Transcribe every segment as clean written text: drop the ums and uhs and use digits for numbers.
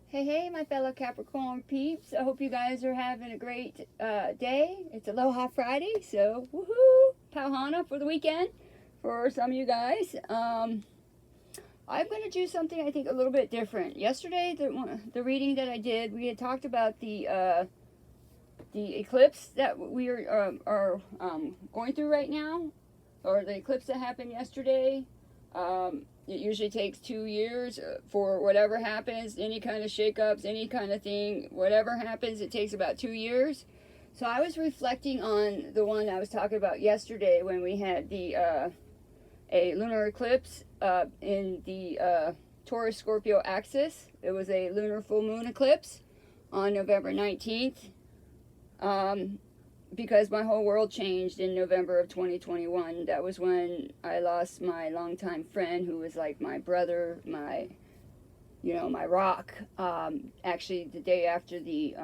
Hey, my fellow Capricorn peeps. I hope you guys are having a great day. It's Aloha Friday, so woohoo! Pauhana for the weekend for some of you guys. I'm going to do something I think a little bit different. Yesterday, the reading that I did, we had talked about the eclipse that we are going through right now, or the eclipse that happened yesterday. It usually takes 2 years for whatever happens, any kind of shakeups, any kind of thing, whatever happens, it takes about 2 years. So I was reflecting on the one I was talking about yesterday when we had the a lunar eclipse in the Taurus Scorpio axis. It was a lunar full moon eclipse on November 19th. Because my whole world changed in November of 2021. That was when I lost my longtime friend who was like my brother, my rock. Actually, the day after the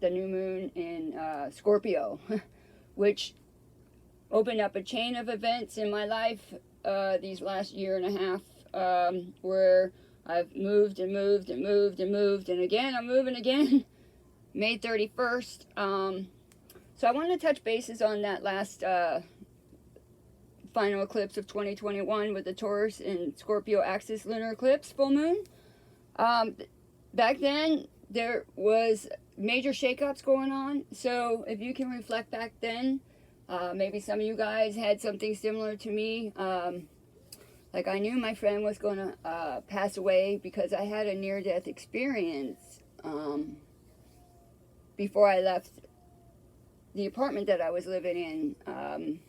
new moon in Scorpio, which opened up a chain of events in my life these last year and a half, where I've moved and moved and moved and moved, and again I'm moving again. May 31st. So I wanted to touch bases on that last final eclipse of 2021 with the Taurus and Scorpio axis lunar eclipse full moon. Back then, there was major shakeups going on. So if you can reflect back then, maybe some of you guys had something similar to me. Like I knew my friend was going to pass away because I had a near-death experience. Before I left the apartment that I was living in.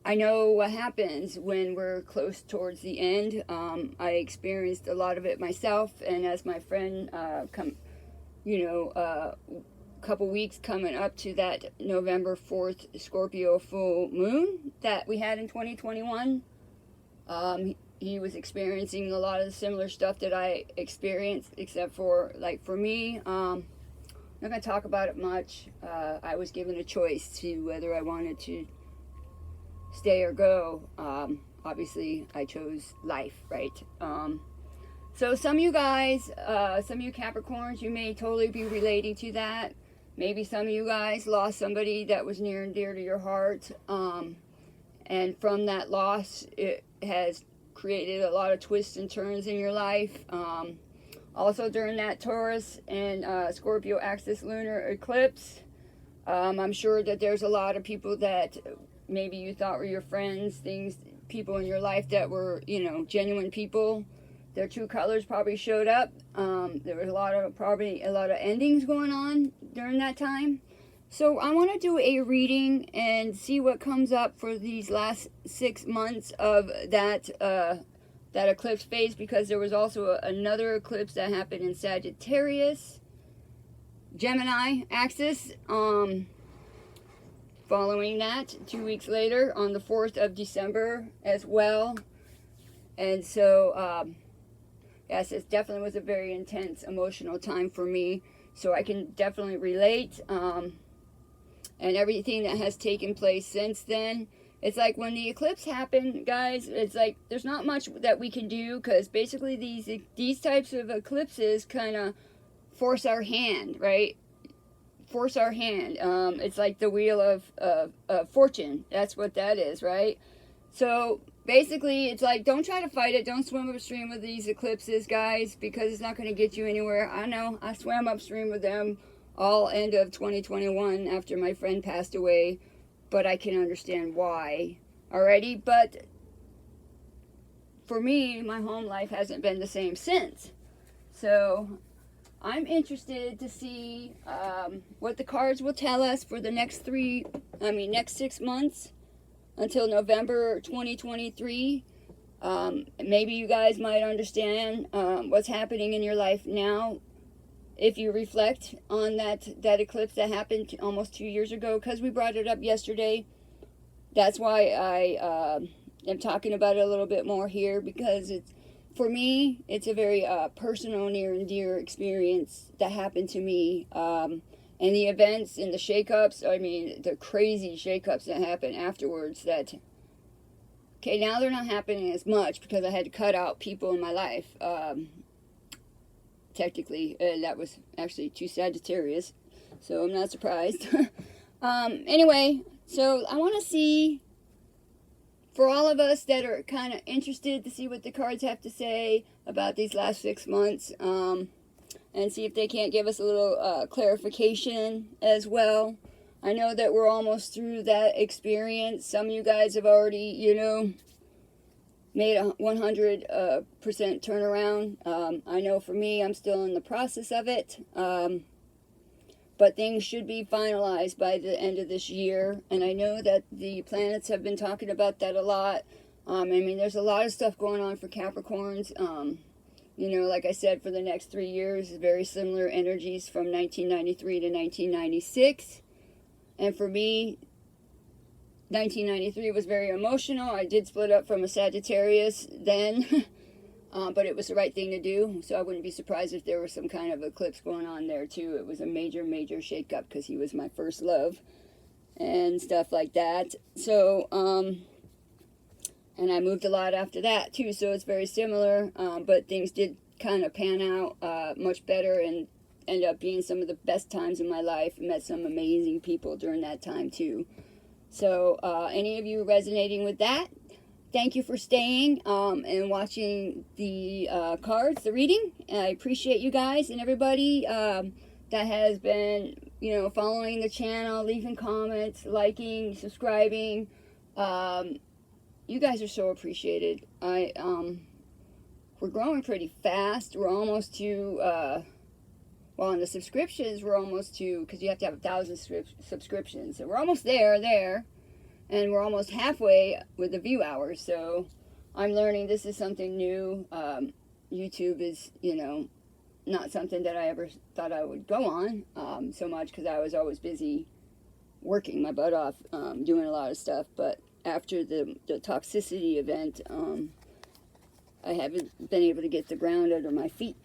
I know what happens when we're close towards the end. I experienced a lot of it myself, and as my friend couple weeks coming up to that November 4th Scorpio full moon that we had in 2021, he was experiencing a lot of the similar stuff that I experienced, except for, like, for me, I'm not going to talk about it much. I was given a choice to whether I wanted to stay or go. Obviously, I chose life, right? So some of you guys, some of you Capricorns, you may totally be relating to that. Maybe some of you guys lost somebody that was near and dear to your heart. And from that loss, it has created a lot of twists and turns in your life. Also during that Taurus and Scorpio axis lunar eclipse, I'm sure that there's a lot of people that maybe you thought were your friends, people in your life that were, genuine people. Their true colors probably showed up. There was probably a lot of endings going on during that time. So I want to do a reading and see what comes up for these last 6 months of that eclipse phase, because there was also another eclipse that happened in Sagittarius, Gemini axis, following that 2 weeks later on the 4th of December as well. And so, yes, it definitely was a very intense emotional time for me, so I can definitely relate, and everything that has taken place since then. It's like when the eclipse happened, guys, it's like there's not much that we can do, because basically these types of eclipses kind of force our hand, right? Force our hand. It's like the wheel of fortune. That's what that is, right? So basically, it's like, don't try to fight it. Don't swim upstream with these eclipses, guys, because it's not going to get you anywhere. I know. I swam upstream with them all end of 2021 after my friend passed away. But I can understand why already. But for me, my home life hasn't been the same since. So I'm interested to see what the cards will tell us for the next 6 months until November 2023. Maybe you guys might understand what's happening in your life now if you reflect on that eclipse that happened almost 2 years ago, because we brought it up yesterday. That's why I am talking about it a little bit more here, because for me, it's a very personal, near and dear experience that happened to me. And the events and the shakeups, the crazy shakeups that happened afterwards that Okay, now they're not happening as much because I had to cut out people in my life. Technically, that was actually 2 Sagittarius, so I'm not surprised. Anyway, so I want to see, for all of us that are kind of interested to see what the cards have to say about these last 6 months, and see if they can't give us a little clarification as well. I know that we're almost through that experience. Some of you guys have already, you know, made a 100% turnaround. I know for me, I'm still in the process of it. But things should be finalized by the end of this year. And I know that the planets have been talking about that a lot. I mean, there's a lot of stuff going on for Capricorns. You know, like I said, for the next 3 years, very similar energies from 1993 to 1996. And for me, 1993 was very emotional. I did split up from a Sagittarius then, but it was the right thing to do. So I wouldn't be surprised if there was some kind of eclipse going on there too. It was a major, major shakeup because he was my first love and stuff like that. So, and I moved a lot after that too, so it's very similar. But things did kind of pan out much better and ended up being some of the best times in my life. Met some amazing people during that time too. So, any of you resonating with that, thank you for staying and watching the cards, the reading. I appreciate you guys and everybody that has been, you know, following the channel, leaving comments, liking, subscribing. You guys are so appreciated. We're growing pretty fast. We're almost to, well, on the subscriptions, we're almost to, because you have to have 1,000 subscriptions. So we're almost there. And we're almost halfway with the view hours. So I'm learning this is something new. YouTube is, you know, not something that I ever thought I would go on so much because I was always busy working my butt off, doing a lot of stuff. But after the toxicity event, I haven't been able to get the ground under my feet.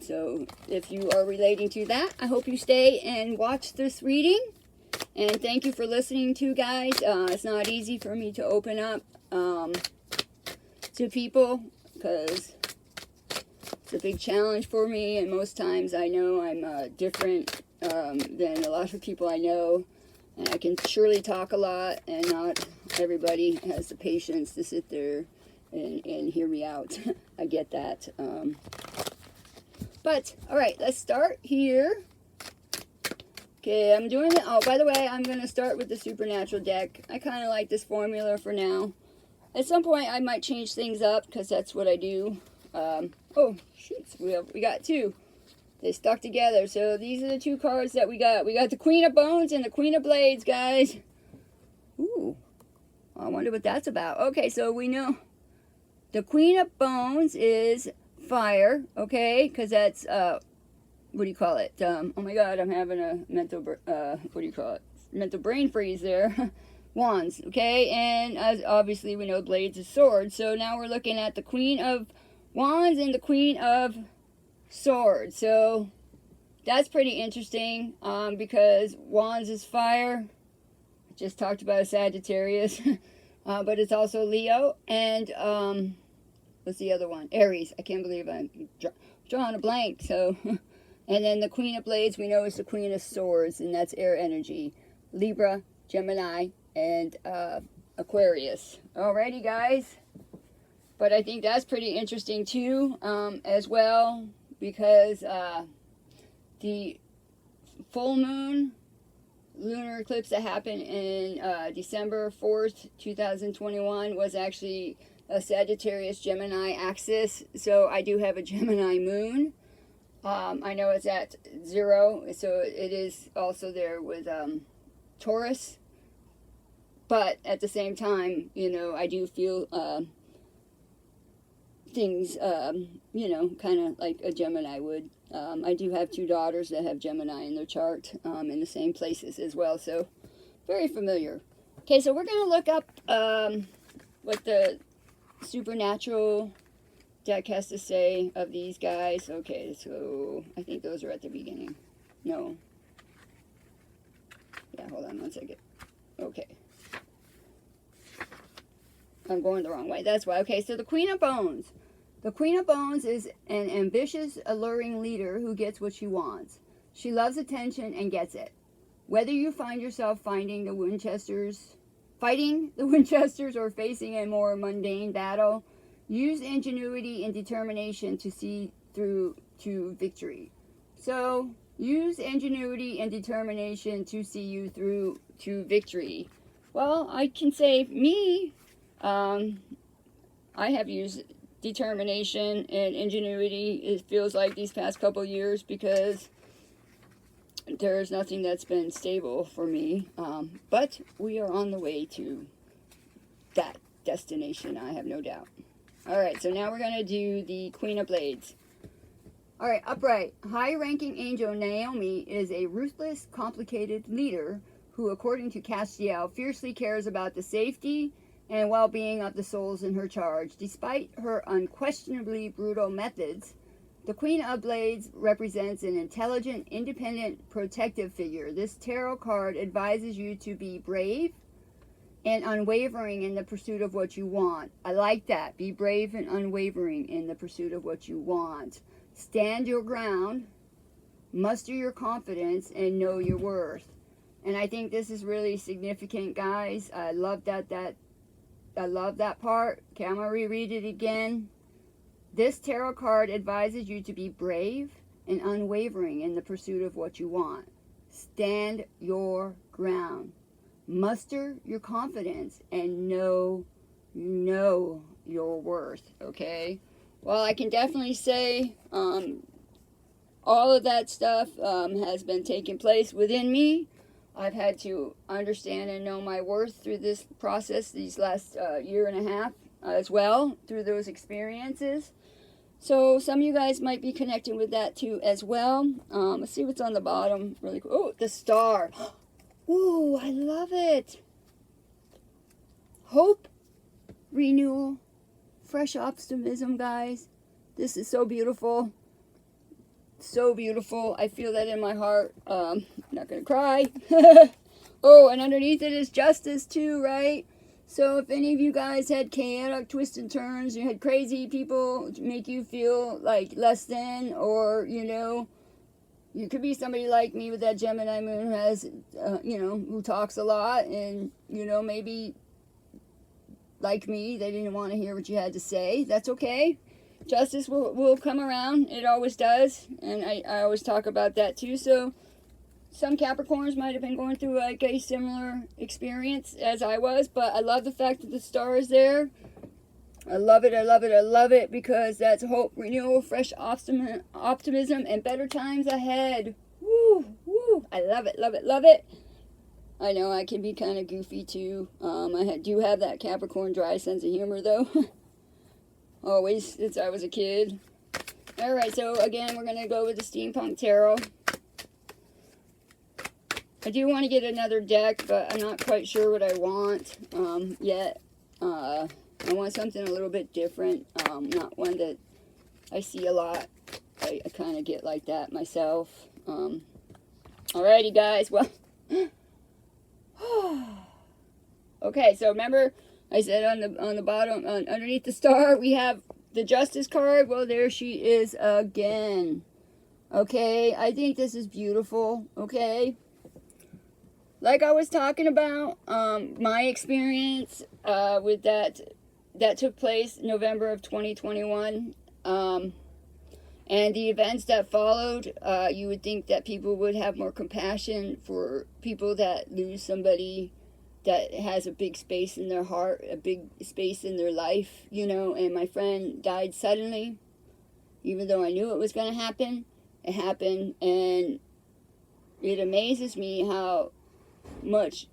So if you are relating to that, I hope you stay and watch this reading. And thank you for listening to, guys. It's not easy for me to open up to people because it's a big challenge for me. And most times I know I'm different than a lot of people I know. And I can surely talk a lot, and not everybody has the patience to sit there and hear me out. I get that. But, all right, let's start here. Okay, I'm doing it. Oh, by the way, I'm going to start with the Supernatural deck. I kind of like this formula for now. At some point, I might change things up because that's what I do. Oh, shoot. We got 2. They stuck together. So these are the 2 cards that we got. We got the Queen of Bones and the Queen of Blades, guys. Ooh. I wonder what that's about. Okay, so we know the Queen of Bones is fire, okay? Because that's, what do you call it? Oh my God, I'm having a mental, what do you call it? Mental brain freeze there. Wands, okay? And as obviously we know, blades is swords. So now we're looking at the Queen of Wands and the Queen of Swords. So that's pretty interesting because Wands is fire. Just talked about a Sagittarius. But it's also Leo. And what's the other one? Aries. I can't believe I'm drawing a blank. So, and then the Queen of Blades we know is the Queen of Swords, and that's air energy. Libra, Gemini, and Aquarius. Alrighty, guys. But I think that's pretty interesting too, as well, because the full moon lunar eclipse that happened in December 4th, 2021 was actually a Sagittarius Gemini axis. So I do have a Gemini moon. I know it's at 0, so it is also there with Taurus. But at the same time, you know, I do feel things, you know, kind of like a Gemini would. I do have 2 daughters that have Gemini in their chart in the same places as well, so very familiar. Okay, so we're going to look up what the Supernatural deck has to say of these guys. Okay, so I think those are at the beginning. No. Yeah, hold on one second. Okay. I'm going the wrong way. That's why. Okay, so the Queen of Bones. The Queen of Bones is an ambitious, alluring leader who gets what she wants. She loves attention and gets it. Whether you find yourself fighting the Winchesters or facing a more mundane battle, use ingenuity and determination to see through to victory. So, use ingenuity and determination to see you through to victory. Well, I can say me, I have used determination and ingenuity, it feels like, these past couple years, because there's nothing that's been stable for me. But we are on the way to that destination, I have no doubt. Alright, so now we're going to do the Queen of Blades. Alright, upright. High-ranking angel Naomi is a ruthless, complicated leader who, according to Castiel, fiercely cares about the safety and well-being of the souls in her charge. Despite her unquestionably brutal methods, the Queen of Blades represents an intelligent, independent, protective figure. This tarot card advises you to be brave and unwavering in the pursuit of what you want. I like that. Be brave and unwavering in the pursuit of what you want. Stand your ground, muster your confidence, and know your worth. And I think this is really significant, guys. I love I love that part. Okay, I'm going to reread it again. This tarot card advises you to be brave and unwavering in the pursuit of what you want. Stand your ground. Muster your confidence and know your worth, okay? Well, I can definitely say all of that stuff has been taking place within me. I've had to understand and know my worth through this process these last year and a half as well, through those experiences. So some of you guys might be connecting with that too as well. Let's see what's on the bottom really quick. Oh, the star. Ooh, I love it. Hope, renewal, fresh optimism, guys. This is so beautiful. So beautiful. I feel that in my heart. Not gonna cry. Oh, and underneath it is justice too, right? So if any of you guys had chaotic twists and turns, you had crazy people make you feel like less than, or, you know, you could be somebody like me with that Gemini moon who has, who talks a lot, and, maybe like me, they didn't want to hear what you had to say. That's okay. Justice will come around. It always does. And I always talk about that too. So some Capricorns might have been going through like a similar experience as I was. But I love the fact that the star is there. I love it. I love it. I love it. Because that's hope, renewal, fresh optimism, and better times ahead. Woo! Woo! I love it. Love it. Love it. I know I can be kind of goofy too. I do have that Capricorn dry sense of humor though. Always, since I was a kid. Alright, so again, we're going to go with the Steampunk Tarot. I do want to get another deck, but I'm not quite sure what I want yet. I want something a little bit different. Not one that I see a lot. I kind of get like that myself. Alrighty, guys. Well, okay, so remember, I said on the bottom, underneath the star, we have the Justice card. Well, there she is again. Okay, I think this is beautiful. Okay, like I was talking about, my experience with that took place November of 2021, and the events that followed. You would think that people would have more compassion for people that lose somebody that has a big space in their heart, a big space in their life, and my friend died suddenly. Even though I knew it was going to happen, it happened, and it amazes me how much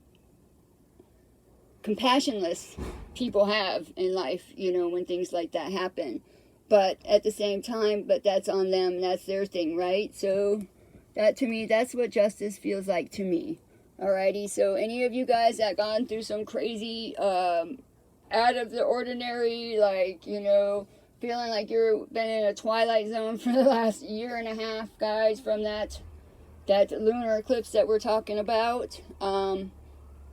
compassionless people have in life, when things like that happen. But at the same time, but that's on them, that's their thing, right? So that, to me, that's what justice feels like to me. Alrighty, so any of you guys that gone through some crazy, out of the ordinary, like, feeling like you've been in a twilight zone for the last year and a half, guys, from that lunar eclipse that we're talking about,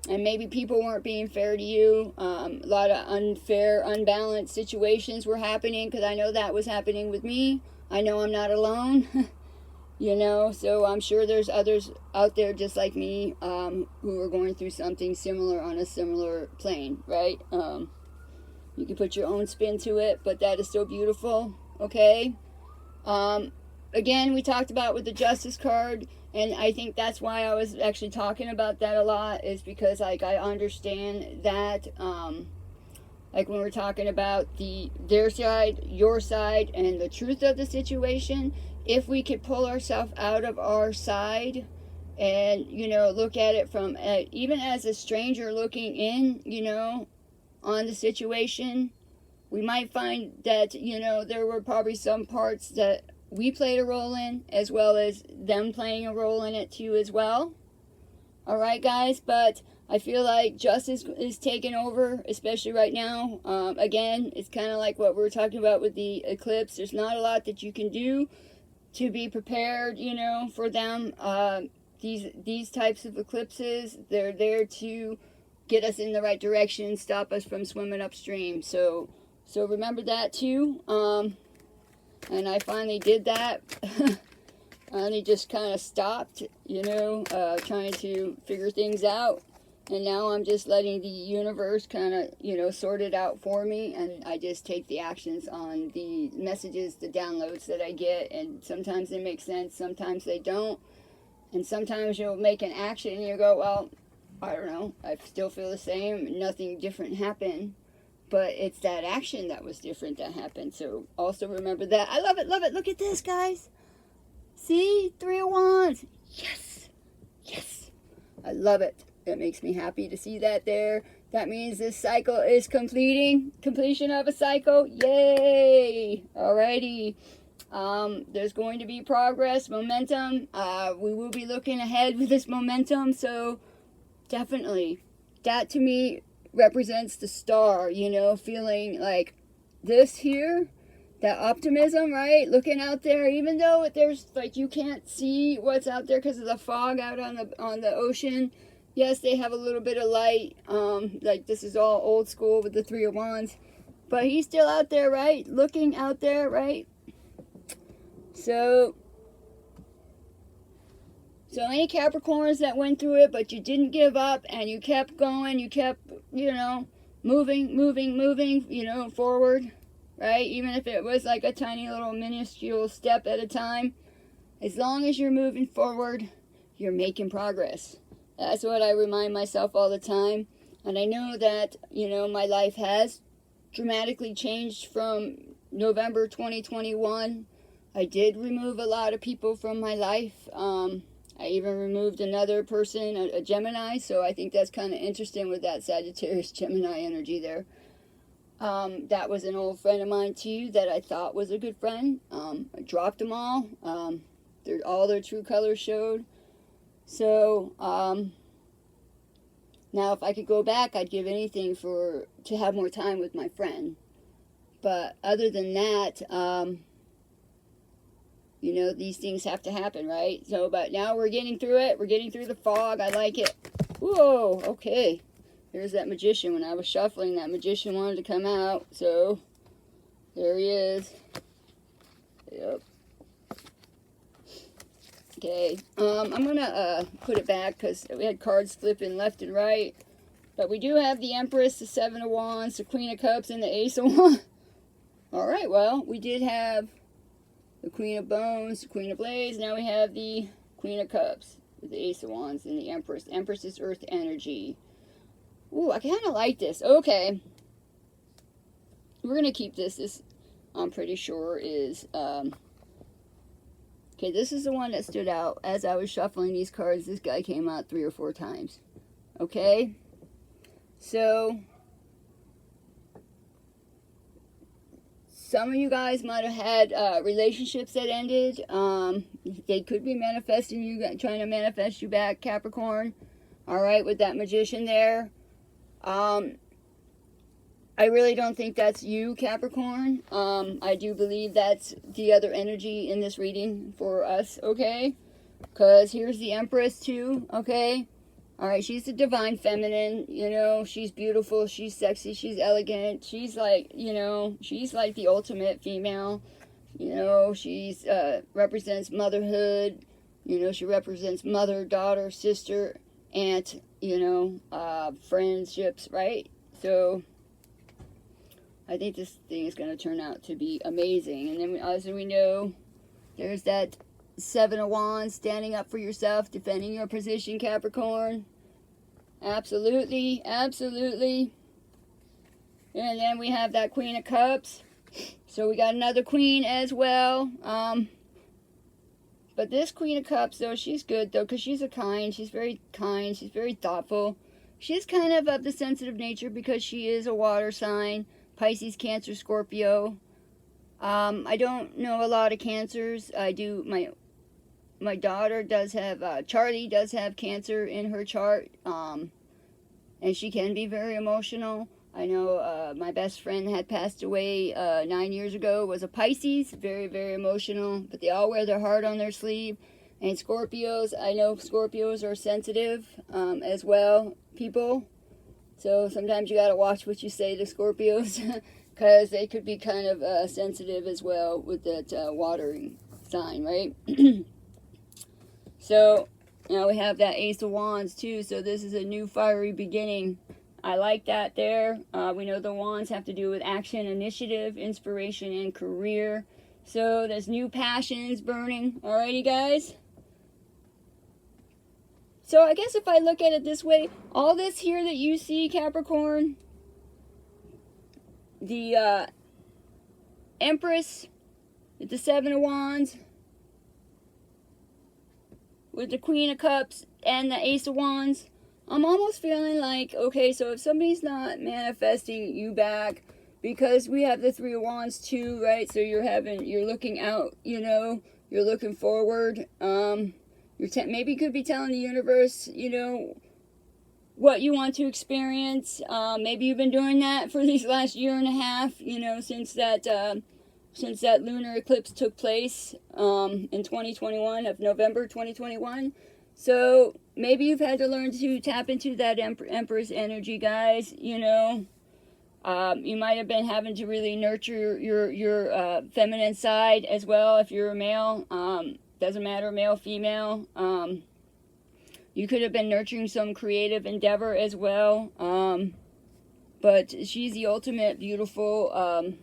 And maybe people weren't being fair to you. A lot of unfair, unbalanced situations were happening, because I know that was happening with me. I know I'm not alone. You know, so I'm sure there's others out there just like me, who are going through something similar on a similar plane, right? You can put your own spin to it, but that is so beautiful, okay? Again, we talked about with the Justice card, and I think that's why I was actually talking about that a lot, is because, like, I understand that, like when we're talking about their side, your side, and the truth of the situation, if we could pull ourselves out of our side and, you know, look at it from, even as a stranger looking in, you know, on the situation, we might find that, you know, there were probably some parts that we played a role in, as well as them playing a role in it too as well. All right, guys, but I feel like justice is taking over, especially right now. Again, it's kind of like what we were talking about with the eclipse. There's not a lot that you can do to be prepared, you know, for them. These types of eclipses, they're there to get us in the right direction, stop us from swimming upstream. So remember that too. And I finally did that. Finally just kind of stopped, you know, trying to figure things out. And now I'm just letting the universe kind of, you know, sort it out for me. And I just take the actions on the messages, the downloads that I get. And sometimes they make sense, sometimes they don't. And sometimes you'll make an action and you go, well, I don't know, I still feel the same. Nothing different happened. But it's that action that was different that happened. So also remember that. I love it, love it. Look at this, guys. See? 3 of Wands. Yes. Yes. I love it. That makes me happy to see that there. That means this cycle is completing. Completion of a cycle. Yay! Alrighty. There's going to be progress, momentum. We will be looking ahead with this momentum. So definitely. That to me represents the star, you know, feeling like this here. That optimism, right? Looking out there, even though there's, like, you can't see what's out there because of the fog out on the ocean. Yes, they have a little bit of light. Like, this is all old school with the 3 of Wands. But he's still out there, right? Looking out there, right? So any Capricorns that went through it, but you didn't give up, and you kept going, you kept, you know, moving, you know, forward, right? Even if it was like a tiny little minuscule step at a time. As long as you're moving forward, you're making progress. That's what I remind myself all the time. And I know that, you know, my life has dramatically changed from November 2021. I did remove a lot of people from my life. I even removed another person, a Gemini. So I think that's kind of interesting with that Sagittarius Gemini energy there. That was an old friend of mine too that I thought was a good friend. I dropped them all. All their true colors showed. So, now if I could go back, I'd give anything to have more time with my friend. But other than that, you know, these things have to happen, right? So, but now we're getting through it. We're getting through the fog. I like it. Whoa, okay. There's that Magician. When I was shuffling, that Magician wanted to come out. So, there he is. Yep. Okay, I'm going to put it back because we had cards flipping left and right. But we do have the Empress, the 7 of Wands, the Queen of Cups, and the Ace of Wands. Alright, well, we did have the Queen of Bones, the Queen of Blades. Now we have the Queen of Cups with the Ace of Wands and the Empress. Empress is Earth energy. Ooh, I kind of like this. Okay. We're going to keep this. This, I'm pretty sure, is... Okay, this is the one that stood out. As I was shuffling these cards, this guy came out 3 or 4 times. Okay? So, some of you guys might have had relationships that ended. They could be manifesting you, trying to manifest you back, Capricorn. Alright, with that Magician there. I really don't think that's you, Capricorn. I do believe that's the other energy in this reading for us, okay? Because here's the Empress, too, okay? All right, she's the divine feminine, you know, she's beautiful, she's sexy, she's elegant, she's like, you know, she's like the ultimate female, you know, she's, represents motherhood, you know, she represents mother, daughter, sister, aunt, you know, friendships, right? So, I think this thing is going to turn out to be amazing. And then, as we know, there's that Seven of Wands, standing up for yourself, defending your position, Capricorn. Absolutely, absolutely. And then we have that Queen of Cups. So we got another Queen as well. But this Queen of Cups, though, she's good, though, because she's she's very kind, she's very thoughtful. She's kind of the sensitive nature because she is a water sign. Pisces, Cancer, Scorpio. I don't know a lot of Cancers. I do, my daughter does have, Charlie does have Cancer in her chart, and she can be very emotional. I know my best friend had passed away 9 years ago, was a Pisces, very, very emotional, but they all wear their heart on their sleeve. And Scorpios, I know Scorpios are sensitive as well, people. So sometimes you got to watch what you say to Scorpios, because they could be kind of sensitive as well with that watering sign, right? So, now we have that Ace of Wands too, so this is a new fiery beginning. I like that there. We know the Wands have to do with action, initiative, inspiration, and career. So, there's new passions burning. Alrighty, guys? So, I guess if I look at it this way, all this here that you see, Capricorn, the Empress with the Seven of Wands, with the Queen of Cups and the Ace of Wands, I'm almost feeling like, okay, so if somebody's not manifesting you back, because we have the Three of Wands too, right? So you're looking out, you know, you're looking forward. Maybe you could be telling the universe, you know, what you want to experience. Maybe you've been doing that for these last year and a half, you know, since that lunar eclipse took place in 2021, of November 2021. So maybe you've had to learn to tap into that Empress energy, guys. You know, you might have been having to really nurture your feminine side as well if you're a male. Doesn't matter, male, female. You could have been nurturing some creative endeavor as well. But she's the ultimate beautiful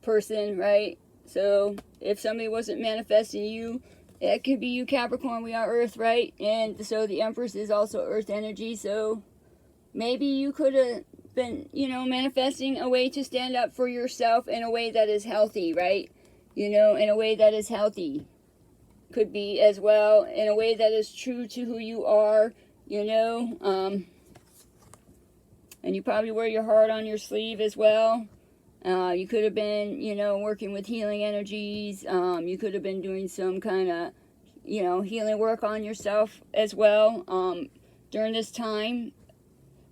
person, right? So if somebody wasn't manifesting you, it could be you, Capricorn. We are Earth, right? And so the Empress is also Earth energy. So maybe you could have been, you know, manifesting a way to stand up for yourself in a way that is healthy, right? You know, in a way that is healthy. Could be as well in a way that is true to who you are, you know. And you probably wear your heart on your sleeve as well. You could have been, you know, working with healing energies. You could have been doing some kind of, you know, healing work on yourself as well during this time.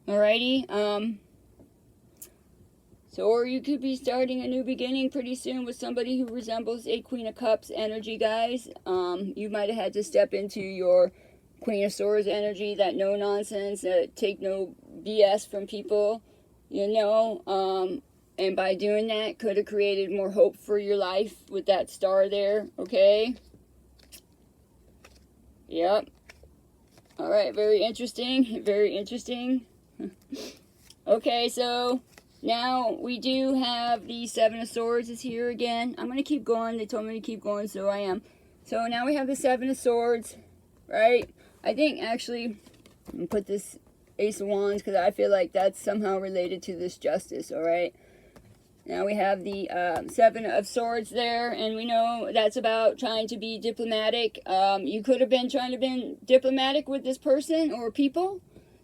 Alrighty. So, or you could be starting a new beginning pretty soon with somebody who resembles a Queen of Cups energy, guys. You might have had to step into your Queen of Swords energy, that no nonsense, take no BS from people, you know. And by doing that, could have created more hope for your life with that star there, okay? Yep. All right, very interesting, very interesting. Okay, so now we do have the Seven of Swords is here again. I'm going to keep going. They told me to keep going, so I am. So now we have the Seven of Swords, right? I think, actually, I'm going to put this Ace of Wands because I feel like that's somehow related to this Justice, all right? Now we have the Seven of Swords there, and we know that's about trying to be diplomatic. You could have been trying to be diplomatic with this person or people.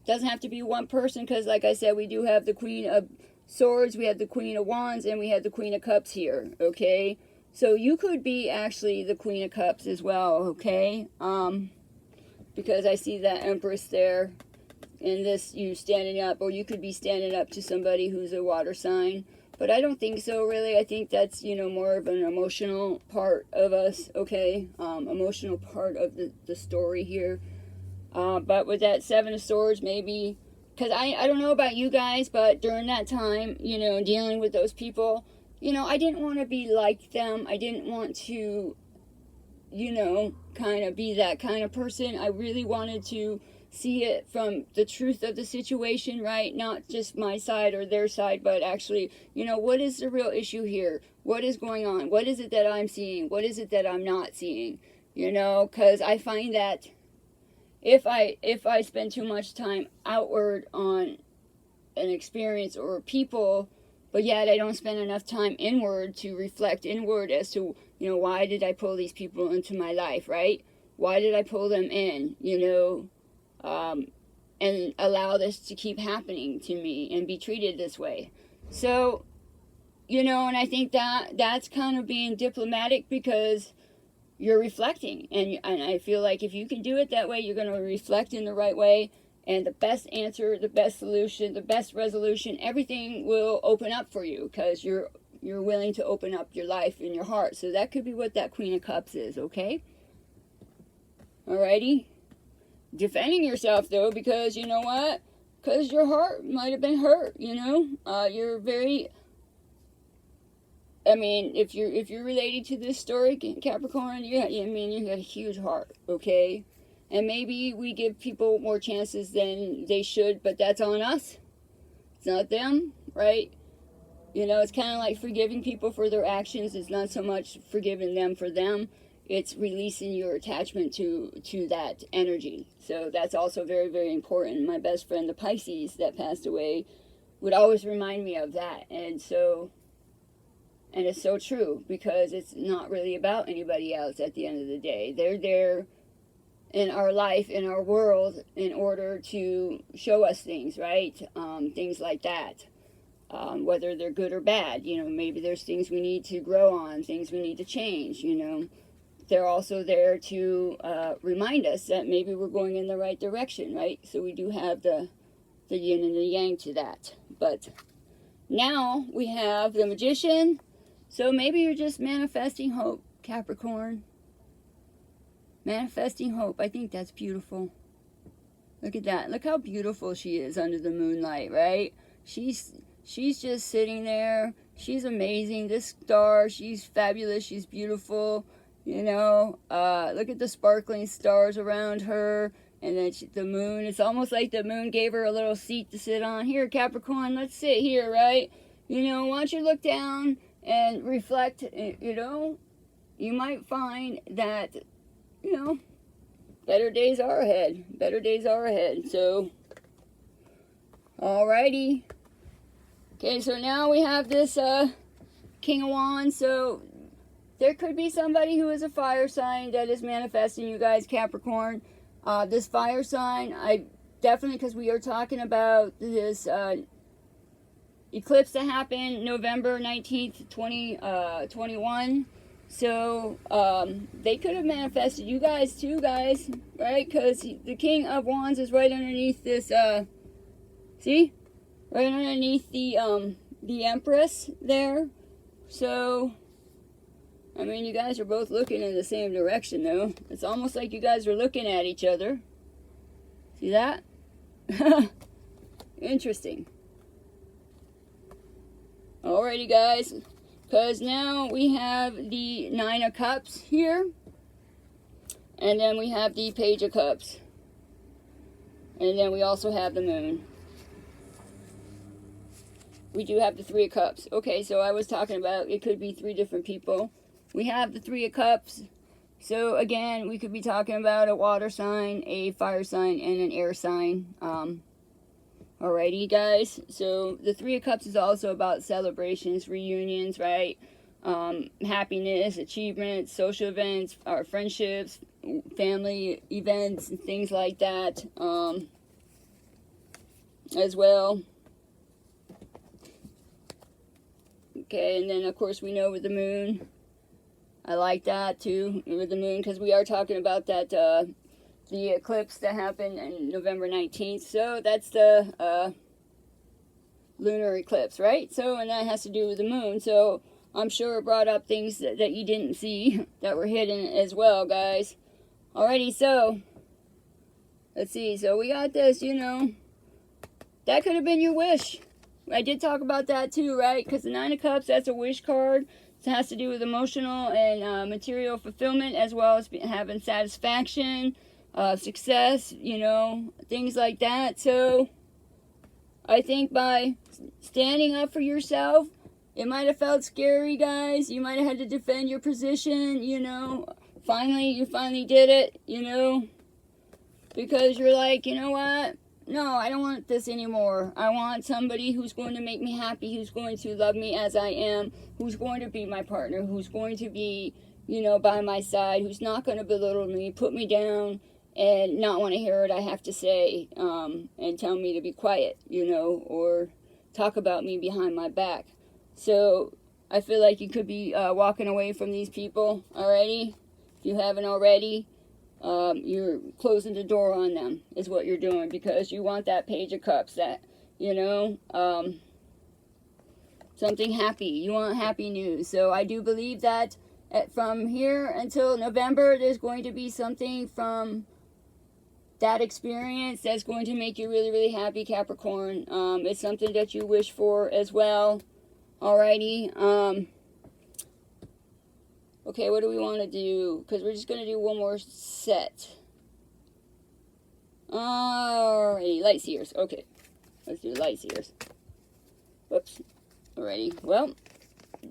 Doesn't have to be one person, because like I said, we do have the Queen of Swords, we have the Queen of Wands, and we have the Queen of Cups here, okay? So you could be actually the Queen of Cups as well, okay? Because I see that Empress there, and this, you standing up, or you could be standing up to somebody who's a water sign. But I don't think so, really. I think that's, you know, more of an emotional part of us, okay? Emotional part of the story here. But with that Seven of Swords, maybe, because I don't know about you guys, but during that time, you know, dealing with those people, you know, I didn't want to be like them. I didn't want to, you know, kind of be that kind of person. I really wanted to see it from the truth of the situation, right? Not just my side or their side, but actually, you know, what is the real issue here? What is going on? What is it that I'm seeing? What is it that I'm not seeing? You know, because I find that if I spend too much time outward on an experience or people, but yet I don't spend enough time inward to reflect inward as to, you know, why did I pull these people into my life, right? Why did I pull them in, you know, and allow this to keep happening to me and be treated this way? So, you know, and I think that's kind of being diplomatic, because you're reflecting, and I feel like if you can do it that way, you're going to reflect in the right way, and the best answer, the best solution, the best resolution, everything will open up for you, because you're willing to open up your life and your heart. So that could be what that Queen of Cups is, okay? Alrighty? Defending yourself, though, because you know what? Because your heart might have been hurt, you know? You're very... I mean, if you're related to this story, Capricorn, you got a huge heart, okay? And maybe we give people more chances than they should, but that's on us. It's not them, right? You know, it's kind of like forgiving people for their actions. It's not so much forgiving them for them. It's releasing your attachment to that energy. So that's also very, very important. My best friend, the Pisces, that passed away, would always remind me of that. And so... And it's so true, because it's not really about anybody else at the end of the day. They're there in our life, in our world, in order to show us things, right? Things like that. Whether they're good or bad. You know, maybe there's things we need to grow on, things we need to change, you know. They're also there to remind us that maybe we're going in the right direction, right? So we do have the yin and the yang to that. But now we have the Magician. So maybe you're just manifesting hope, Capricorn. Manifesting hope. I think that's beautiful. Look at that. Look how beautiful she is under the moonlight, right? She's just sitting there. She's amazing. This star, she's fabulous. She's beautiful. You know, look at the sparkling stars around her. And then the moon. It's almost like the moon gave her a little seat to sit on. Here, Capricorn, let's sit here, right? You know, why don't you look down and reflect, you know, you might find that, you know, better days are ahead. Better days are ahead. So, alrighty. Okay, so now we have this King of Wands. So, there could be somebody who is a fire sign that is manifesting you guys, Capricorn. This fire sign, I definitely, because we are talking about this eclipse that happened November 19th, 2021. So, they could have manifested you guys too, guys, right? Because the King of Wands is right underneath this, see? Right underneath the Empress there. So, I mean, you guys are both looking in the same direction, though. It's almost like you guys are looking at each other. See that? Interesting. Alrighty, guys, because now we have the Nine of Cups here, and then we have the Page of Cups, and then we also have the Moon. We do have the Three of Cups. Okay, so I was talking about it could be three different people. We have the Three of Cups. So again, we could be talking about a water sign, a fire sign, and an air sign. Alrighty, guys. So the Three of Cups is also about celebrations, reunions, right? Happiness, achievements, social events, our friendships, family events, and things like that. As well. Okay, and then of course we know with the Moon. I like that too, with the Moon, because we are talking about that the eclipse that happened on November 19th. So that's the lunar eclipse, right? So, and that has to do with the Moon. So I'm sure it brought up things that you didn't see that were hidden as well, guys. Alrighty, so Let's see. So we got this, you know. That could have been your wish. I did talk about that too, right? Because the Nine of Cups, that's a wish card. It has to do with emotional and material fulfillment, as well as having satisfaction, success, you know, things like that. So I think by standing up for yourself, it might have felt scary, guys. You might have had to defend your position, you know. You finally did it, you know. Because you're like, you know what? No, I don't want this anymore. I want somebody who's going to make me happy, who's going to love me as I am, who's going to be my partner, who's going to be, you know, by my side, who's not going to belittle me, put me down, and not want to hear what I have to say, and tell me to be quiet, you know, or talk about me behind my back. So I feel like you could be walking away from these people already. If you haven't already, you're closing the door on them is what you're doing, because you want that Page of Cups, that, you know, something happy. You want happy news. So I do believe that from here until November, there's going to be something from that experience that's going to make you really, really happy, Capricorn. It's something that you wish for as well. Alrighty. Okay, what do we want to do? Because we're just going to do one more set. Alrighty, light seers. Okay, let's do light seers. Whoops. Alrighty, well,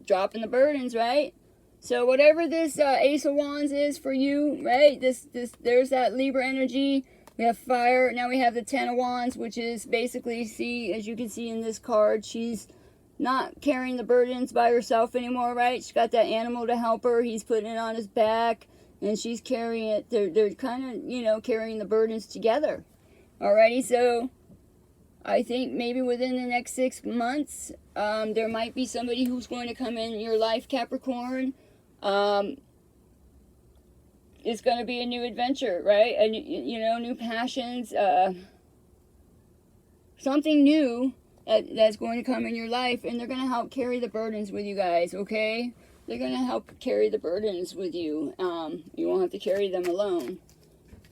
dropping the burdens, right? So whatever this Ace of Wands is for you, right? There's that Libra energy. We have fire. Now we have the Ten of Wands, which is basically, see, as you can see in this card, she's not carrying the burdens by herself anymore, right? She's got that animal to help her. He's putting it on his back, and she's carrying it. They're kind of, you know, carrying the burdens together. Alrighty, so I think maybe within the next 6 months, there might be somebody who's going to come in your life, Capricorn. It's going to be a new adventure, right? And, you know, new passions, something new that's going to come in your life, and they're going to help carry the burdens with you guys, okay? They're going to help carry the burdens with you. You won't have to carry them alone.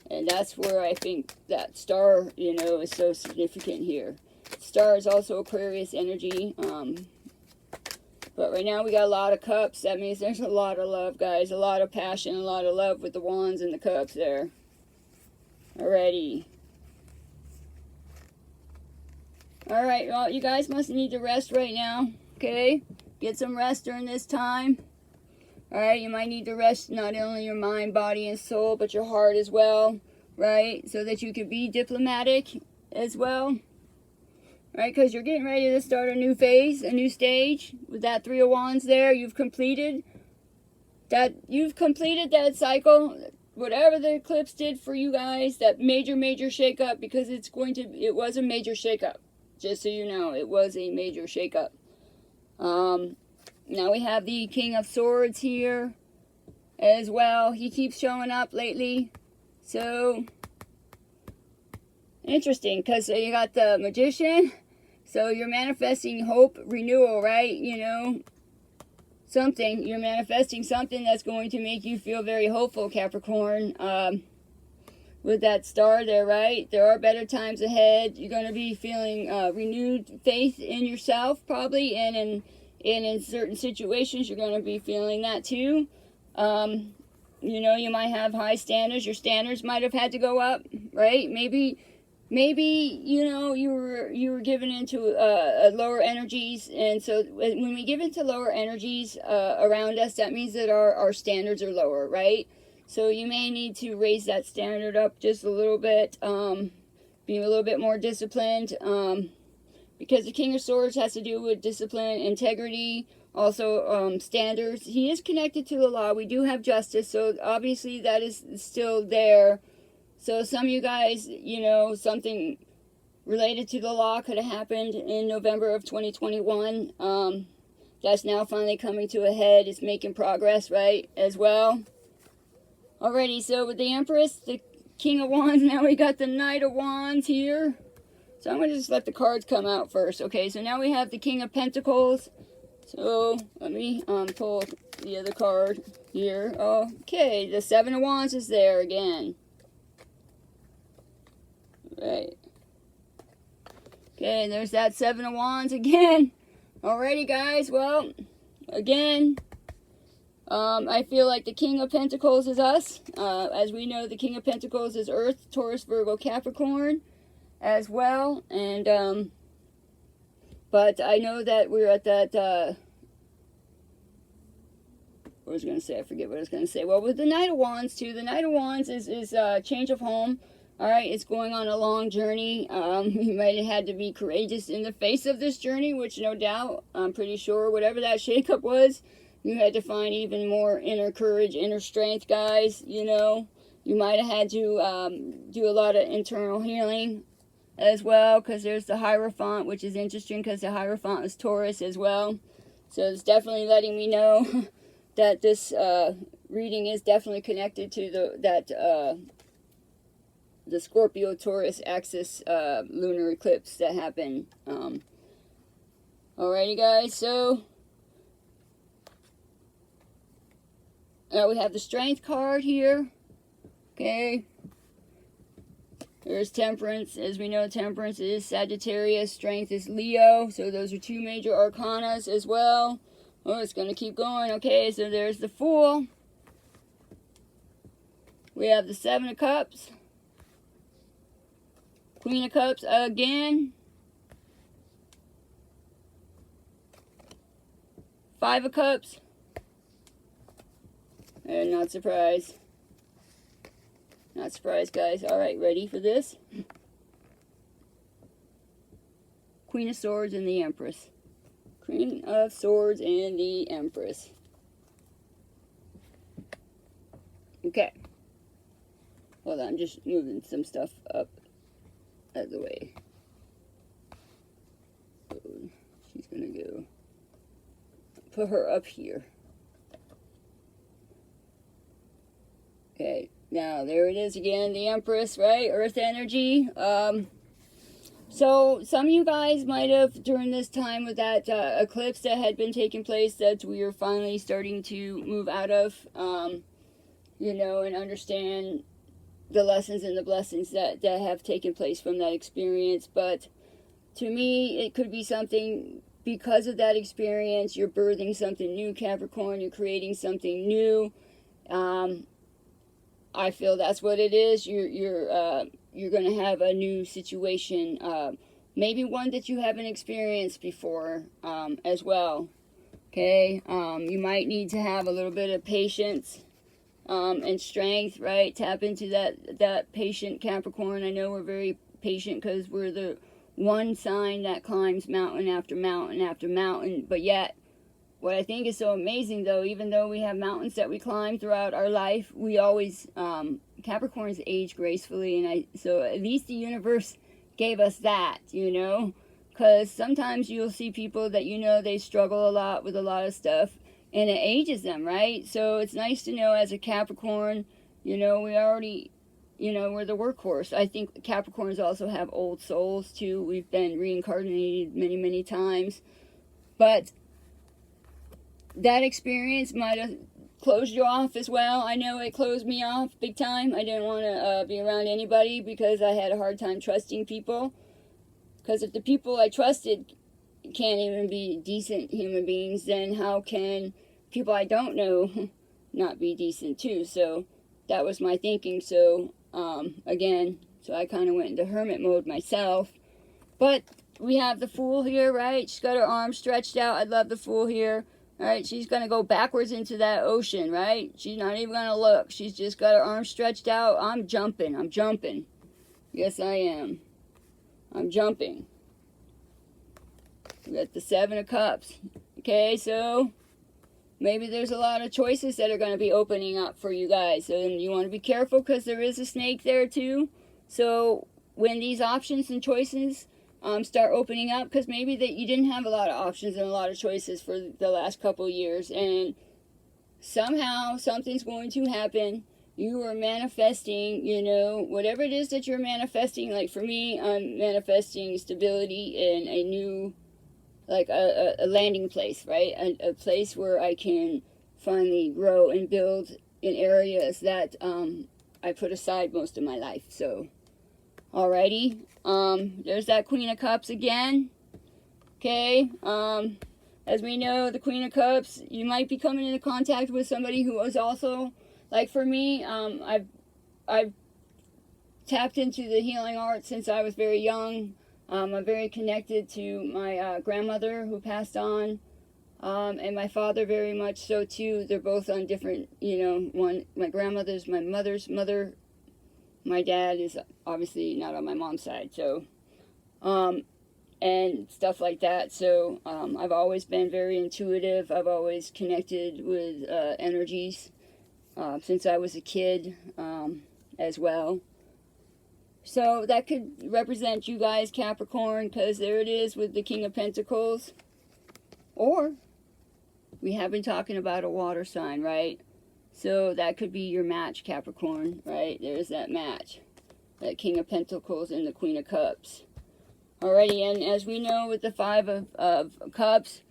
And that's where I think that star, you know, is so significant here. Star is also Aquarius energy. But right now we got a lot of cups. That means there's a lot of love, guys. A lot of passion, a lot of love with the wands and the cups there. Alrighty. Alright, well, you guys must need to rest right now, okay? Get some rest during this time. Alright, you might need to rest not only your mind, body, and soul, but your heart as well, right? So that you can be diplomatic as well. Right, because you're getting ready to start a new phase, a new stage. With that Three of Wands there, you've completed that cycle. Whatever the eclipse did for you guys, that major shakeup, because it was a major shakeup. Just so you know, it was a major shakeup. Now we have the King of Swords here as well. He keeps showing up lately. So interesting, because you got the Magician. So you're manifesting hope, renewal, right? You know, something. You're manifesting something that's going to make you feel very hopeful, Capricorn. With that star there, right? There are better times ahead. You're going to be feeling renewed faith in yourself, probably. And in certain situations, you're going to be feeling that too. You know, you might have high standards. Your standards might have had to go up, right? Maybe you know, you were given into lower energies, and so when we give into lower energies around us, that means that our standards are lower, right? So you may need to raise that standard up just a little bit, be a little bit more disciplined, because the King of Swords has to do with discipline, integrity, also standards. He is connected to the law. We do have justice, so obviously that is still there. So some of you guys, you know, something related to the law could have happened in November of 2021. That's now finally coming to a head. It's making progress, right, as well. Alrighty, so with the Empress, the King of Wands, now we got the Knight of Wands here. So I'm going to just let the cards come out first. Okay, so now we have the King of Pentacles. So let me pull the other card here. Okay, the Seven of Wands is there again. Right. Okay, there's that Seven of Wands again. Alrighty, guys. Well, again, I feel like the King of Pentacles is us. As we know, the King of Pentacles is Earth, Taurus, Virgo, Capricorn as well. And, but I know that we're at that, what was I going to say? I forget what I was going to say. Well, with the Knight of Wands, too, the Knight of Wands is change of home. All right, it's going on a long journey. You might have had to be courageous in the face of this journey, which no doubt, I'm pretty sure, whatever that shakeup was, you had to find even more inner courage, inner strength, guys. You know, you might have had to do a lot of internal healing as well, because there's the Hierophant, which is interesting because the Hierophant is Taurus as well. So it's definitely letting me know that this reading is definitely connected to the Scorpio Taurus axis lunar eclipse that happened. Alrighty, guys, so we have the Strength card here. Okay, there's Temperance. As we know, Temperance is Sagittarius, Strength is Leo, so those are two major arcanas as well. Oh, it's going to keep going. Okay, so there's the Fool. We have the Seven of Cups. Queen of Cups again. Five of Cups. And not surprised. Not surprised, guys. Alright, ready for this? Queen of Swords and the Empress. Queen of Swords and the Empress. Okay. Hold on, I'm just moving some stuff up out of the way. So she's gonna go put her up here. Okay, now there it is again, the Empress, right? Earth energy. So some of you guys might have, during this time with that eclipse that had been taking place, that we are finally starting to move out of, you know, and understand the lessons and the blessings that have taken place from that experience. But to me, it could be something, because of that experience, you're birthing something new, Capricorn, you're creating something new. I feel that's what it is. You're going to have a new situation, maybe one that you haven't experienced before, as well. Okay, you might need to have a little bit of patience and strength, right? Tap into that patient Capricorn. I know we're very patient because we're the one sign that climbs mountain after mountain after mountain, but yet what I think is so amazing, though, even though we have mountains that we climb throughout our life, we always, Capricorns age gracefully, and so at least the universe gave us that, you know, because sometimes you'll see people that, you know, they struggle a lot with a lot of stuff, and it ages them, right? So it's nice to know as a Capricorn, you know, we already, you know, we're the workhorse. I think Capricorns also have old souls, too. We've been reincarnated many, many times, but that experience might have closed you off as well. I know it closed me off big time. I didn't want to be around anybody because I had a hard time trusting people. Because if the people I trusted can't even be decent human beings, then how can people I don't know not be decent too? So that was my thinking. So again, so I kind of went into hermit mode myself. But we have the Fool here, right? She's got her arms stretched out. I love the Fool here. All right, she's going to go backwards into that ocean, right? She's not even going to look. She's just got her arms stretched out. I'm jumping. I'm jumping. Yes, I am. I'm jumping. We got the Seven of Cups. Okay, so maybe there's a lot of choices that are going to be opening up for you guys. And you want to be careful because there is a snake there too. So when these options and choices start opening up, because maybe that you didn't have a lot of options and a lot of choices for the last couple years, and somehow something's going to happen. You are manifesting, you know, whatever it is that you're manifesting. Like for me, I'm manifesting stability in a new, like a landing place, right? A place where I can finally grow and build in areas that I put aside most of my life. So Alrighty. There's that Queen of Cups again. Okay. As we know, the Queen of Cups, you might be coming into contact with somebody who was also, like for me, I've tapped into the healing arts since I was very young. I'm very connected to my grandmother who passed on, and my father very much so too. They're both on different, my grandmother's my mother's mother. My dad is obviously not on my mom's side, so, and stuff like that. So I've always been very intuitive. I've always connected with energies since I was a kid as well. So that could represent you guys, Capricorn, because there it is with the King of Pentacles. Or we have been talking about a water sign, right? So that could be your match, Capricorn, right? There's that match. That King of Pentacles and the Queen of Cups. Alrighty, and as we know with the Five of Cups,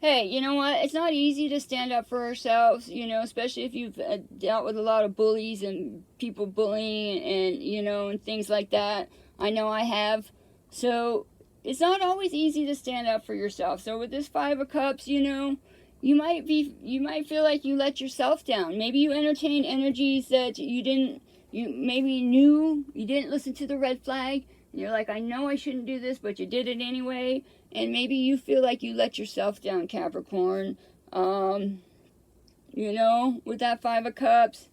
hey, you know what? It's not easy to stand up for ourselves, especially if you've dealt with a lot of bullies and people bullying and, and things like that. I know I have. So it's not always easy to stand up for yourself. So with this Five of Cups, you might feel like you let yourself down. Maybe you entertain energies that you didn't listen to the red flag. And you're like, I know I shouldn't do this, but you did it anyway. And maybe you feel like you let yourself down, Capricorn. With that Five of Cups.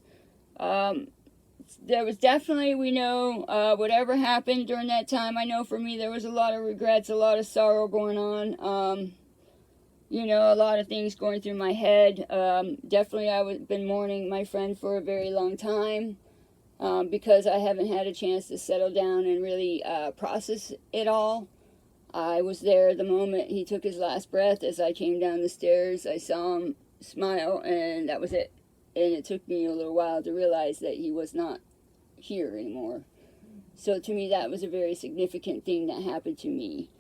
There was definitely, we know, whatever happened during that time. I know for me there was a lot of regrets, a lot of sorrow going on. A lot of things going through my head. Definitely I've been mourning my friend for a very long time. Because I haven't had a chance to settle down and really process it all. I was there the moment he took his last breath. As I came down the stairs, I saw him smile, and that was it. And it took me a little while to realize that he was not here anymore. So to me, that was a very significant thing that happened to me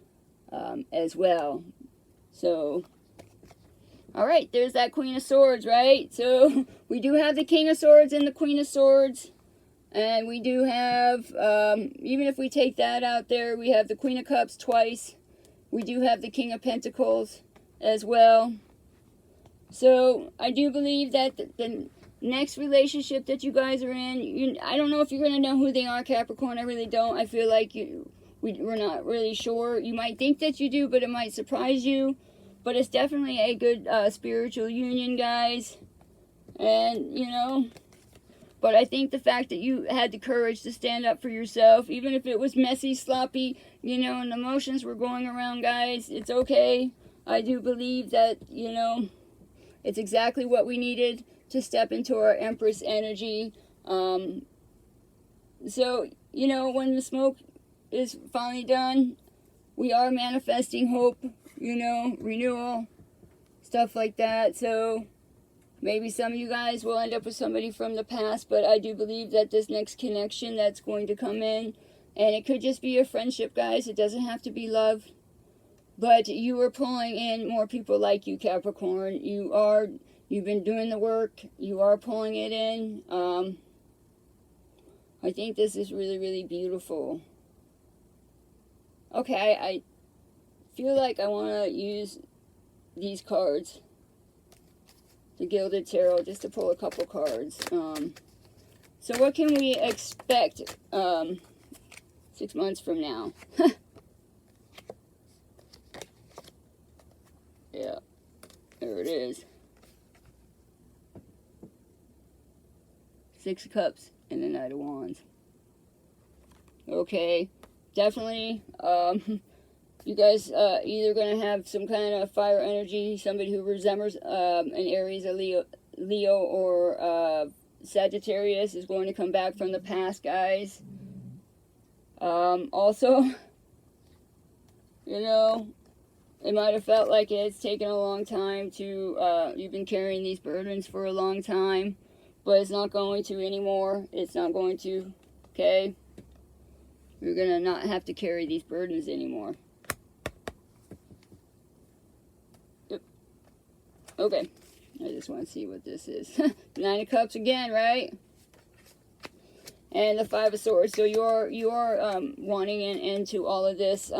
as well. So, all right, there's that Queen of Swords, right? So we do have the King of Swords and the Queen of Swords. And we do have, even if we take that out there, we have the Queen of Cups twice. We do have the King of Pentacles as well. So I do believe that the next relationship that you guys are in, I don't know if you're going to know who they are, Capricorn. I really don't. I feel like we're not really sure. You might think that you do, but it might surprise you. But it's definitely a good spiritual union, guys. And, but I think the fact that you had the courage to stand up for yourself, even if it was messy, sloppy, and emotions were going around, guys, it's okay. I do believe that, it's exactly what we needed to step into our Empress energy. So, when the smoke is finally done, we are manifesting hope, renewal, stuff like that. So maybe some of you guys will end up with somebody from the past, but I do believe that this next connection that's going to come in, and it could just be a friendship, guys. It doesn't have to be love. But you are pulling in more people like you, Capricorn. You've been doing the work. You are pulling it in. I think this is really, really beautiful. Okay, I feel like I want to use these cards. The Gilded Tarot, just to pull a couple cards. So what can we expect 6 months from now? Yeah, there it is. 6 of Cups and the Knight of Wands. Okay, definitely, you guys either going to have some kind of fire energy, somebody who resembles an Aries, a Leo or Sagittarius is going to come back from the past, guys. Also, it might have felt like it's taken a long time to, you've been carrying these burdens for a long time, but it's not going to anymore. It's not going to, okay? You're going to not have to carry these burdens anymore. Yep. Okay. I just want to see what this is. 9 of Cups again, right? and the Five of Swords. So you're wanting an end to all of this,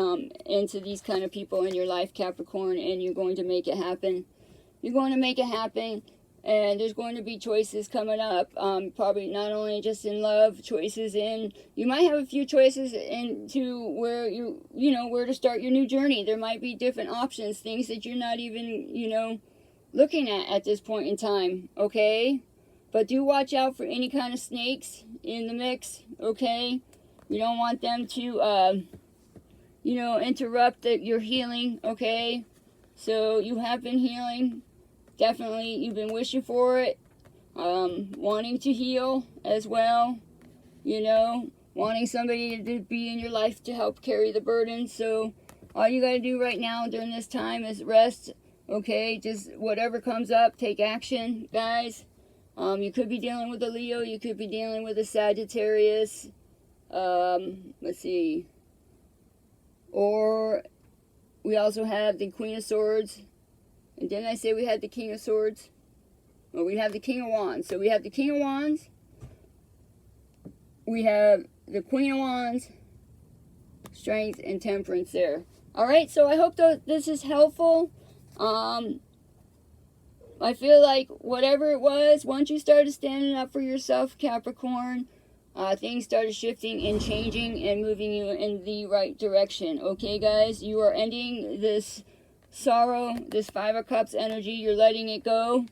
into these kind of people in your life, Capricorn, and you're going to make it happen. You're going to make it happen, and there's going to be choices coming up. Probably not only just in love, choices in, you might have a few choices into where you know, where to start your new journey. There might be different options, things that you're not even, you know, looking at this point in time, okay? But do watch out for any kind of snakes in the mix, okay? You don't want them to, you know, interrupt your healing, okay? So you have been healing. Definitely, you've been wishing for it. Wanting to heal as well. You know, wanting somebody to be in your life to help carry the burden. So all you got to do right now during this time is rest, okay? Just whatever comes up, take action, guys. You could be dealing with a Leo. You could be dealing with a Sagittarius. Let's see. Or we also have the Queen of Swords. And didn't I say we had the King of Swords? Well, we have the King of Wands. So we have the King of Wands. We have the Queen of Wands. Strength and Temperance there. Alright, so I hope this is helpful. I feel like whatever it was, once you started standing up for yourself, Capricorn, things started shifting and changing and moving you in the right direction. Okay, guys? You are ending this sorrow, this Five of Cups energy. You're letting it go.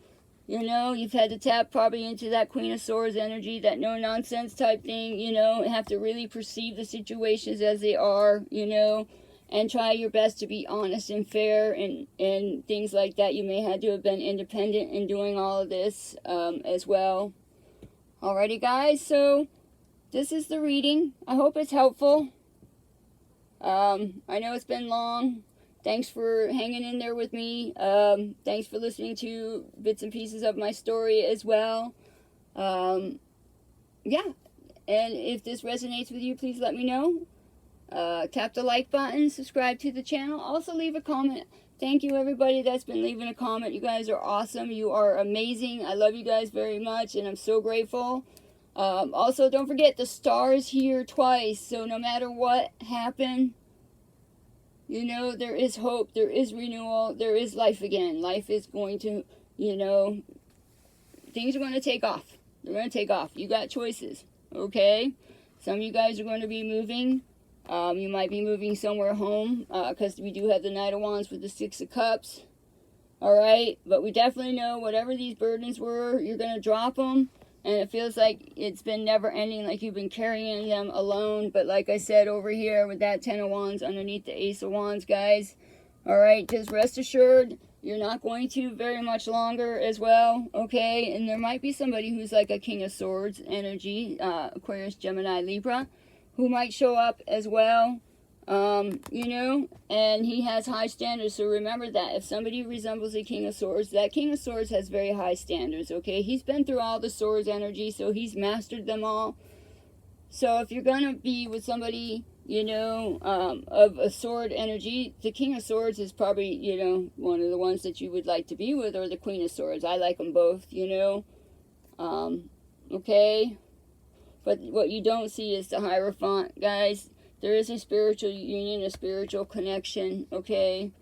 You know, you've had to tap probably into that Queen of Swords energy, that no-nonsense type thing, you know, have to really perceive the situations as they are, you know, and try your best to be honest and fair and things like that. You may have to have been independent in doing all of this as well. Alrighty, guys, so this is the reading. I hope it's helpful. I know it's been long. Thanks for hanging in there with me. Thanks for listening to bits and pieces of my story as well. Yeah, and if this resonates with you, please let me know. Tap the like button, subscribe to the channel. Also leave a comment. Thank you everybody that's been leaving a comment. You guys are awesome. You are amazing. I love you guys very much and I'm so grateful. Also, don't forget the stars here twice. So no matter what happened, you know, there is hope, there is renewal, there is life again. Life is going to, you know, things are going to take off. They're going to take off. You got choices, okay? Some of you guys are going to be moving. You might be moving somewhere home, because we do have the Knight of Wands with the Six of Cups. Alright? But we definitely know whatever these burdens were, you're going to drop them. And it feels like it's been never ending, like you've been carrying them alone. But like I said over here with that Ten of Wands underneath the Ace of Wands, guys. Alright, just rest assured, you're not going to very much longer as well, okay? And there might be somebody who's like a King of Swords energy, Aquarius, Gemini, Libra, who might show up as well. You know, and he has high standards, so remember that. If somebody resembles a King of Swords, that King of Swords has very high standards, okay? He's been through all the swords energy, so he's mastered them all. So if you're gonna be with somebody, you know, of a sword energy, the King of Swords is probably, you know, one of the ones that you would like to be with, or the Queen of Swords. I like them both, you know. Okay? But what you don't see is the Hierophant, guys. There is a spiritual union, a spiritual connection, okay?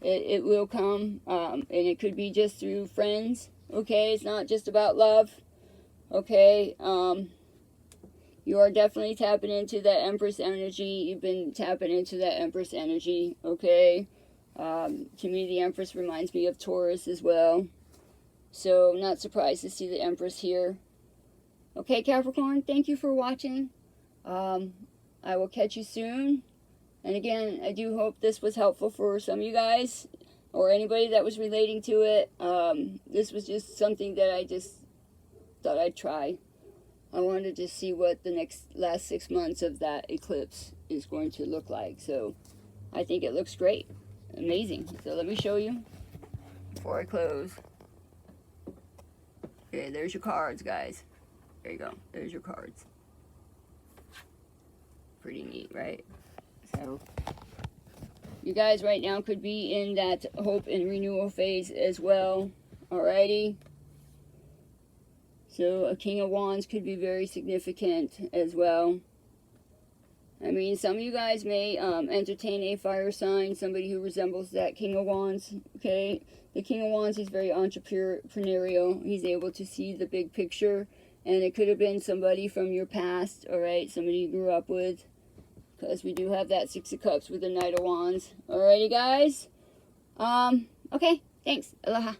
It will come, and it could be just through friends, okay? It's not just about love, okay? You are definitely tapping into that Empress energy. You've been tapping into that Empress energy, okay? To me, the Empress reminds me of Taurus as well. So, I'm not surprised to see the Empress here. Okay, Capricorn, thank you for watching. I will catch you soon. And again, I do hope this was helpful for some of you guys, or anybody that was relating to it. This was just something that I just thought I'd try. I wanted to see what the last 6 months of that eclipse is going to look like. So I think it looks great. Amazing. So let me show you before I close. Okay, there's your cards, guys. There you go. There's your cards. Pretty neat, right? So you guys right now could be in that hope and renewal phase as well. Alrighty. So a King of Wands could be very significant as well. I mean, some of you guys may entertain a fire sign, somebody who resembles that King of Wands, okay? The King of Wands is very entrepreneurial. He's able to see the big picture, and it could have been somebody from your past, all right? Somebody you grew up with, because we do have that Six of Cups with the Knight of Wands. Alrighty, guys? Okay, thanks. Aloha.